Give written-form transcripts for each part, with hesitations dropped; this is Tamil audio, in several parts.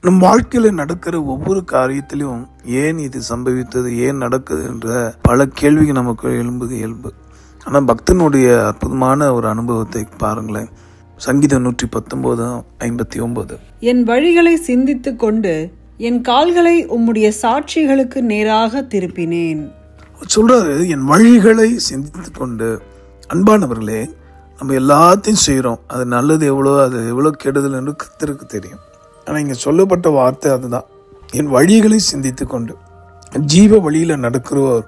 நம் வாழ்க்கையில நடக்கிற ஒவ்வொரு காரியத்திலும் ஏன் இது சம்பவித்தது, ஏன் நடக்குது என்ற பல கேள்விகள் நமக்கு எழும்புது இயல்பு. ஆனால் பக்தனுடைய அற்புதமான ஒரு அனுபவத்தை பாருங்களேன். சங்கீதம் 119:59. என் வழிகளை சிந்தித்துக் கொண்டு என் கால்களை உம்முடைய சாட்சிகளுக்கு நேராக திருப்பினேன். சொல்றாரு, என் வழிகளை சிந்தித்துக் கொண்டு. அன்பானவர்களே, நம்ம எல்லாத்தையும் செய்கிறோம். அது நல்லது எவ்வளோ, அது எவ்வளோ கெடுதல் என்று கர்த்தருக்கு தெரியும். ஆனால் இங்கே சொல்லப்பட்ட வார்த்தை அதுதான், என் வழிகளை சிந்தித்து கொண்டு. ஜீவ வழியில் நடக்கிறோர்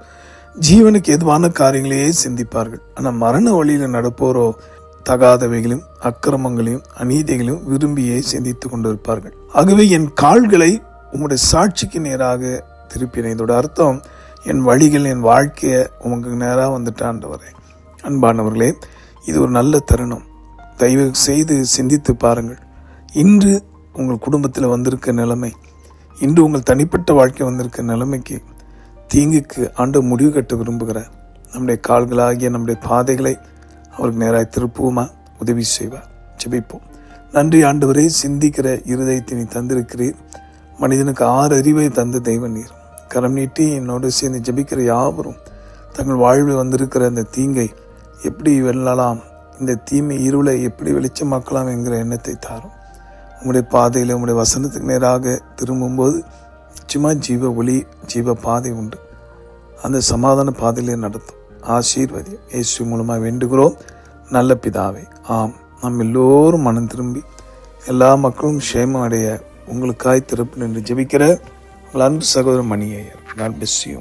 ஜீவனுக்கு எதுவான காரியங்களையே சிந்திப்பார்கள். ஆனால் மரண வழியில் நடப்போரோ தகாதவைகளையும் அக்கிரமங்களையும் அநீதிகளையும் விரும்பியே சிந்தித்து கொண்டு இருப்பார்கள். ஆகவே என் கால்களை உங்களுடைய சாட்சிக்கு நேராக திருப்பினேன். இதோட அர்த்தம், என் வழிகள், என் வாழ்க்கையை உங்களுக்கு நேராக வந்துட்டாண்டவரே. அன்பானவர்களே, இது ஒரு நல்ல தருணம். தயவு செய்து சிந்தித்து பாருங்கள். இன்று உங்கள் குடும்பத்தில் வந்திருக்க நிலைமை, இன்று உங்கள் தனிப்பட்ட வாழ்க்கை வந்திருக்க நிலைமைக்கு, தீங்குக்கு ஆண்டவர் முடிவு கட்ட விரும்புகிறார். நம்முடைய கால்களாகிய நம்முடைய பாதைகளை அவருக்கு நேராக திருப்புவோமா? உதவி செய்வார். ஜெபிப்போம். நன்றி ஆண்டவரே, சிந்திக்கிற இருதயத்தை நீ தந்திருக்கிறீர். மனிதனுக்கு 6 அறிவை தந்த தெய்வம் நீர். கரம் நீட்டி என்னோடு சேர்ந்து ஜெபிக்கிற யாவரும் தங்கள் வாழ்வில் வந்திருக்கிற அந்த தீங்கை எப்படி வெல்லலாம், இந்த தீமை இருளை எப்படி வெளிச்சமாக்கலாம் என்கிற எண்ணத்தை தாரும். உங்களுடைய பாதையில் உங்களுடைய வசனத்துக்கு நேராக திரும்பும்போது நிச்சயமா ஜீவ ஒளி, ஜீவ பாதை உண்டு. அந்த சமாதான பாதையிலே நடத்தும். ஆசீர்வதியும். இயேசு மூலமாக வேண்டுகிறோம் நல்ல பிதாவே. ஆம். நாம் எல்லோரும் மனம் திரும்பி எல்லா மக்களும் க்ஷேமம் அடைய உங்களுக்காய் திறப்பு நின்று ஜெபிக்கிற உங்கள் அன்பு சகோதரர் மணியையர். God bless you.